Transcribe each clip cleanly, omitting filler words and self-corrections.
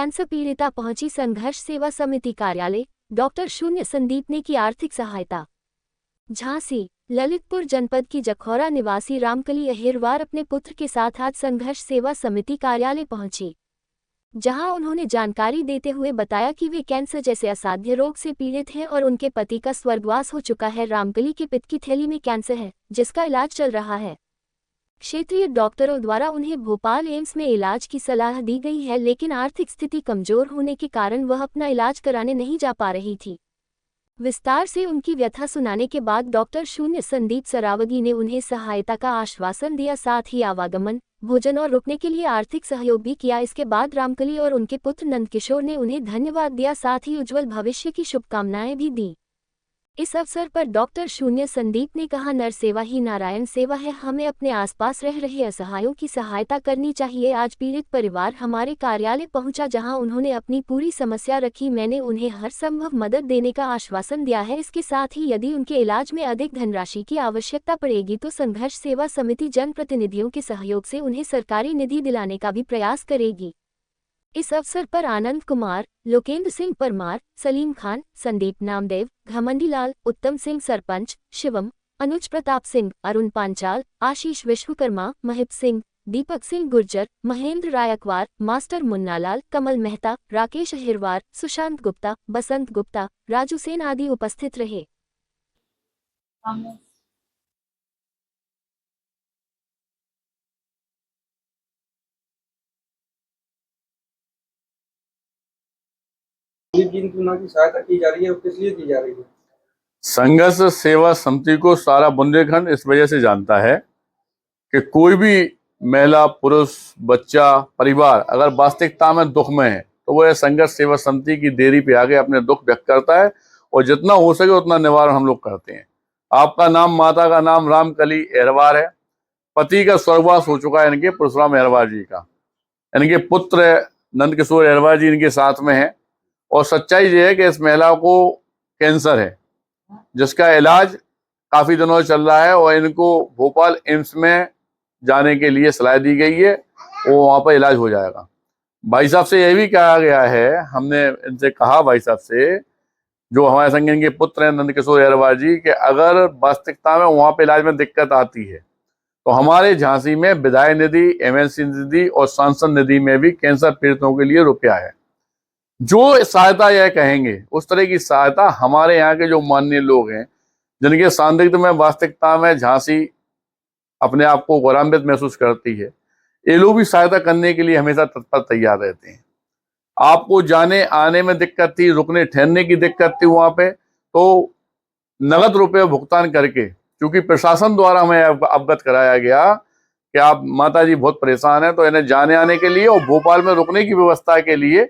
Cancer पीड़िता पहुंची संघर्ष सेवा समिति कार्यालय, डॉक्टर शून्य संदीप ने की आर्थिक सहायता। झांसी, ललितपुर जनपद की जखौरा निवासी रामकली अहिरवार अपने पुत्र के साथ आज संघर्ष सेवा समिति कार्यालय पहुंची, जहां उन्होंने जानकारी देते हुए बताया कि वे कैंसर जैसे असाध्य रोग से पीड़ित हैं और उनके पति का स्वर्गवास हो चुका है। रामकली के पित्त की थैली में कैंसर है, जिसका इलाज चल रहा है। क्षेत्रीय डॉक्टरों द्वारा उन्हें भोपाल एम्स में इलाज की सलाह दी गई है, लेकिन आर्थिक स्थिति कमजोर होने के कारण वह अपना इलाज कराने नहीं जा पा रही थी। विस्तार से उनकी व्यथा सुनाने के बाद डॉक्टर शून्य संदीप सरावगी ने उन्हें सहायता का आश्वासन दिया, साथ ही आवागमन, भोजन और रुकने के लिए आर्थिक सहयोग भी किया। इसके बाद रामकली और उनके पुत्र नंदकिशोर ने उन्हें धन्यवाद दिया, साथ ही उज्जवल भविष्य की शुभकामनाएं भी दी। इस अवसर पर डॉक्टर शून्य संदीप ने कहा, नर सेवा ही नारायण सेवा है, हमें अपने आसपास रह रहे असहायों की सहायता करनी चाहिए। आज पीड़ित परिवार हमारे कार्यालय पहुंचा, जहां उन्होंने अपनी पूरी समस्या रखी। मैंने उन्हें हर संभव मदद देने का आश्वासन दिया है। इसके साथ ही यदि उनके इलाज में अधिक धनराशि की आवश्यकता पड़ेगी तो संघर्ष सेवा समिति जनप्रतिनिधियों के सहयोग से उन्हें सरकारी निधि दिलाने का भी प्रयास करेगी। इस अवसर पर आनंद कुमार, लोकेंद्र सिंह परमार, सलीम खान, संदीप नामदेव, घमंडी लाल, उत्तम सिंह सरपंच, शिवम, अनुज प्रताप सिंह, अरुण पांचाल, आशीष विश्वकर्मा, महिप सिंह, दीपक सिंह गुर्जर, महेंद्र रायकवार, मास्टर मुन्नालाल, कमल मेहता, राकेश अहिरवार, सुशांत गुप्ता, बसंत गुप्ता, राजू सेन आदि उपस्थित रहे। की सहायता की जा रही है, किस लिए की जा रही है? संघर्ष सेवा समिति को सारा बुंदेलखंड इस वजह से जानता है कि कोई भी महिला, पुरुष, बच्चा, परिवार अगर वास्तविकता में दुख में है तो वह संघर्ष सेवा समिति की देरी पे आके अपने दुख व्यक्त करता है और जितना हो सके उतना निवारण हम लोग करते हैं। आपका नाम, माता का नाम रामकली अहिरवार है। पति का स्वर्गवास हो चुका है इनके परशुराम अहिरवार जी का। इनके पुत्र नंदकिशोर अहिरवार जी इनके साथ में है और सच्चाई ये है कि इस महिला को कैंसर है, जिसका इलाज काफी दिनों से चल रहा है और इनको भोपाल एम्स में जाने के लिए सलाह दी गई है, वो वहां पर इलाज हो जाएगा। भाई साहब से यह भी कहा गया है, हमने इनसे कहा भाई साहब से, जो हमारे संग इनके पुत्र हैं नंदकिशोर अहिरवार जी, कि अगर वास्तविकता में वहां पर इलाज में दिक्कत आती है तो हमारे झांसी में विधायक निधि, एमएनसी निधि और सांसद निधि में भी कैंसर पीड़ितों के लिए रुपया है। जो सहायता यह कहेंगे उस तरह की सहायता हमारे यहाँ के जो माननीय लोग हैं, जिनके सानिध्य में वास्तविकता में झांसी अपने आप को गौरवान्वित महसूस करती है, ये लोग भी सहायता करने के लिए हमेशा तत्पर तैयार रहते हैं। आपको जाने आने में दिक्कत थी, रुकने ठहरने की दिक्कत थी वहां पे, तो नगद रुपये भुगतान करके, क्योंकि प्रशासन द्वारा हमें अवगत कराया गया कि आप माता जी बहुत परेशान है, तो इन्हें जाने आने के लिए और भोपाल में रुकने की व्यवस्था के लिए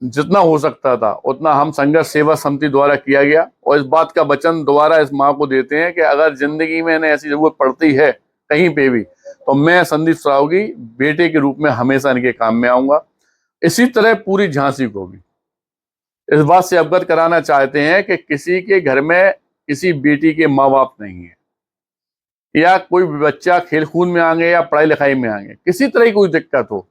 जितना हो सकता था उतना हम संघर्ष सेवा समिति द्वारा किया गया। और इस बात का वचन दोबारा इस माँ को देते हैं कि अगर जिंदगी में इन्हें ऐसी जरूरत पड़ती है कहीं पे भी, तो मैं संदीप सरावगी बेटे के रूप में हमेशा इनके काम में आऊंगा। इसी तरह पूरी झांसी को भी इस बात से अवगत कराना चाहते हैं कि किसी के घर में किसी बेटी के माँ बाप नहीं है, या कोई बच्चा खेल कूद में आएंगे या पढ़ाई लिखाई में आएंगे, किसी तरह की कोई दिक्कत हो,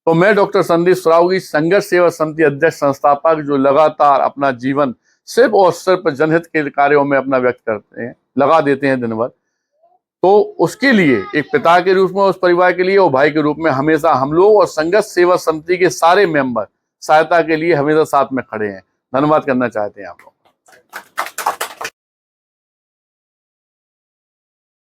तो मैं डॉक्टर संदीप सरावगी, संघर्ष सेवा समिति अध्यक्ष संस्थापक, जो लगातार अपना जीवन सिर्फ और सिर्फ जनहित के कार्यों में अपना व्यक्त करते हैं, लगा देते हैं दिन भर, तो उसके लिए एक पिता के रूप में उस परिवार के लिए और भाई के रूप में हमेशा हम लोग और संघर्ष सेवा समिति के सारे मेंबर सहायता के लिए हमेशा साथ में खड़े हैं। धन्यवाद करना चाहते हैं आप लोग।